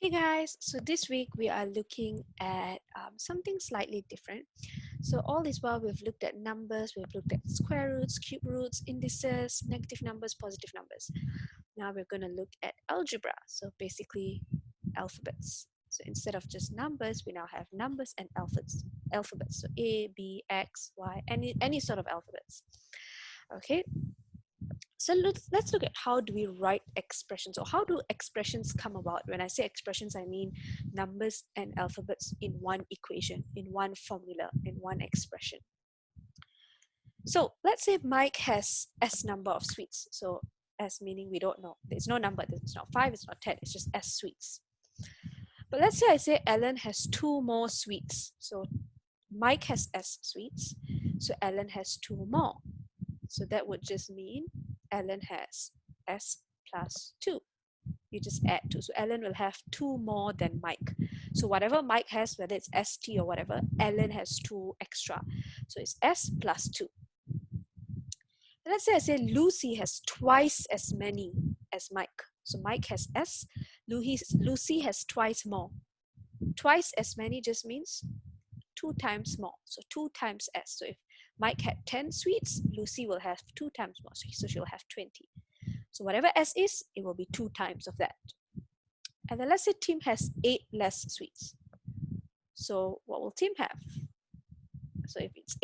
Hey guys, so this week we are looking at something slightly different. So all this while we've looked at numbers, we've looked at square roots, cube roots, indices, negative numbers, positive numbers. Now we're going to look at algebra, so basically alphabets. So instead of just numbers, we now have numbers and alphabets. So A, B, X, Y, any sort of alphabets. Okay, so let's look at how do we write expressions, or how do expressions come about. When I say expressions, I mean numbers and alphabets in one equation, in one formula, in one expression. So let's say Mike has S number of sweets. So S meaning we don't know. There's no number. It's not 5, it's not 10, it's just S sweets. But let's say I say Ellen has 2 more sweets. So Mike has S sweets, so Ellen has 2 more. So that would just mean Ellen has S plus 2. You just add 2. So Ellen will have 2 more than Mike. So whatever Mike has, whether it's ST or whatever, Ellen has 2 extra. So it's S plus 2. And let's say I say Lucy has twice as many as Mike. So Mike has S, Lucy has twice more. Twice as many just means 2 times more. So 2 times S. So if Mike had 10 sweets, Lucy will have 2 times more. So she'll have 20. So whatever S is, it will be 2 times of that. And then let's say Tim has 8 less sweets. So what will Tim have? So if it's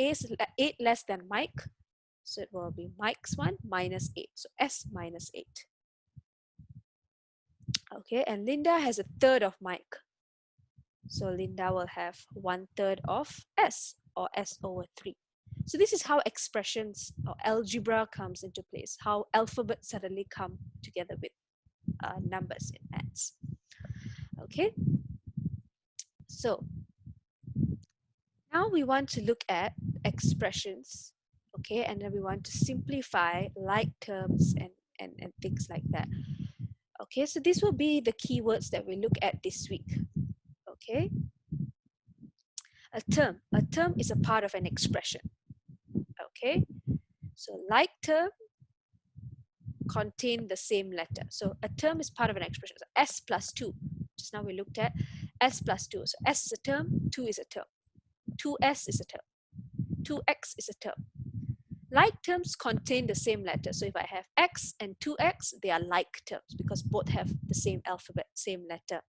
8 less than Mike, so it will be Mike's 1 minus 8. So S minus 8. Okay, and Linda has a third of Mike. So Linda will have 1/3 of S, or S over 3. So this is how expressions or algebra comes into place, how alphabets suddenly come together with numbers in maths. Okay, so now we want to look at expressions, okay, and then we want to simplify like terms and things like that. Okay, so these will be the keywords that we look at this week. Okay, a term is a part of an expression. Okay, so like term contain the same letter. So a term is part of an expression. So S plus 2. Just now we looked at S plus 2. So S is a term, 2 is a term. 2S is a term. 2X is a term. Like terms contain the same letter. So if I have X and 2X, they are like terms because both have the same alphabet, same letter.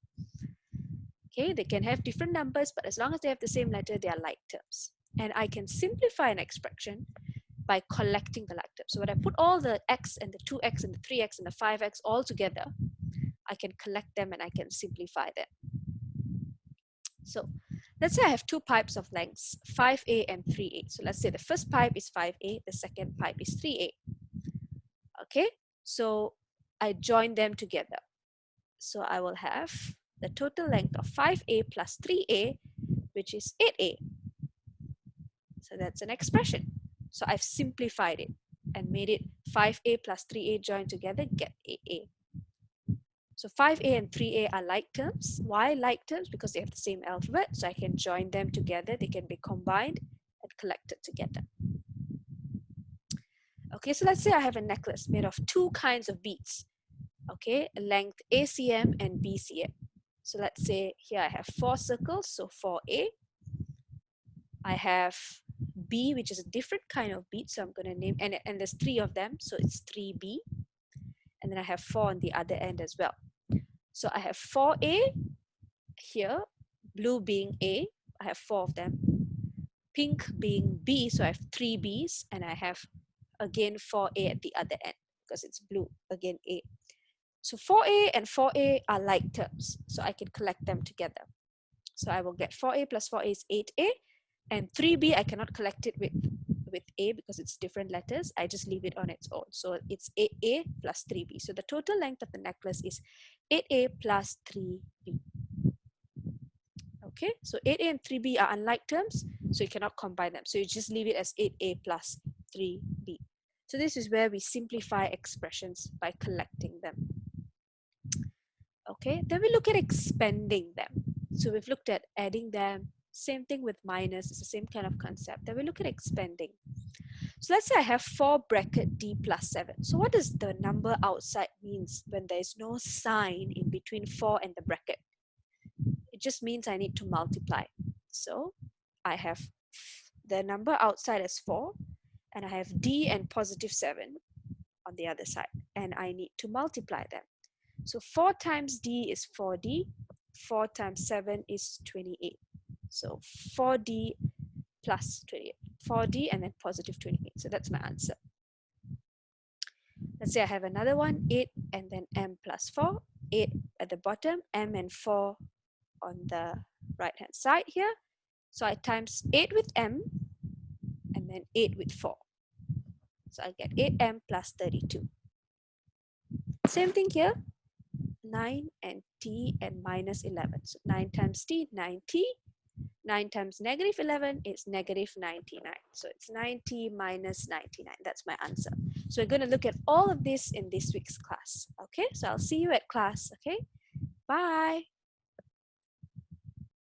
Okay, they can have different numbers, but as long as they have the same letter, they are like terms. And I can simplify an expression by collecting the like terms. So when I put all the X and the 2X and the 3X and the 5X all together, I can collect them and I can simplify them. So let's say I have 2 pipes of lengths, 5A and 3A. So let's say the first pipe is 5A, the second pipe is 3A. Okay, so I join them together. So I will have the total length of 5A plus 3A, which is 8A. So that's an expression. So I've simplified it and made it 5A plus 3A joined together, get 8A. So 5A and 3A are like terms. Why like terms? Because they have the same alphabet, so I can join them together. They can be combined and collected together. Okay, so let's say I have a necklace made of 2 kinds of beads. Okay, length ACM and BCM. So let's say here I have 4 circles, so 4A. I have B, which is a different kind of bead, so I'm going to name, and there's 3 of them, so it's 3B. And then I have 4 on the other end as well. So I have 4A here, blue being A, I have 4 of them. Pink being B, so I have 3 Bs, and I have again 4A at the other end because it's blue, again A. So 4A and 4A are like terms, so I can collect them together. So I will get 4A plus 4A is 8A, and 3B I cannot collect it with A because it's different letters. I just leave it on its own. So it's 8A plus 3B. So the total length of the necklace is 8A plus 3B. Okay, so 8A and 3B are unlike terms, so you cannot combine them. So you just leave it as 8A plus 3B. So this is where we simplify expressions by collecting them. Okay, then we look at expanding them. So we've looked at adding them, same thing with minus, it's the same kind of concept. Then we look at expanding. So let's say I have 4 bracket D plus 7. So what does the number outside means when there is no sign in between 4 and the bracket? just means I need to multiply. So I have the number outside as 4, and I have d and positive 7 on the other side, and I need to multiply them. So 4 times d is 4d, 4 times 7 is 28. So 4d plus 28, 4d and then positive 28. So that's my answer. Let's say I have another one, 8 and then m plus 4, 8 at the bottom, m and 4 on the right hand side here. So I times 8 with m and then 8 with 4. So I get 8m plus 32. Same thing here, 9 and t and minus 11. So 9 times t, 9t. 9 times negative 11 is negative 99. So it's 90 minus 99. That's my answer. So we're going to look at all of this in this week's class. Okay, so I'll see you at class. Okay, bye.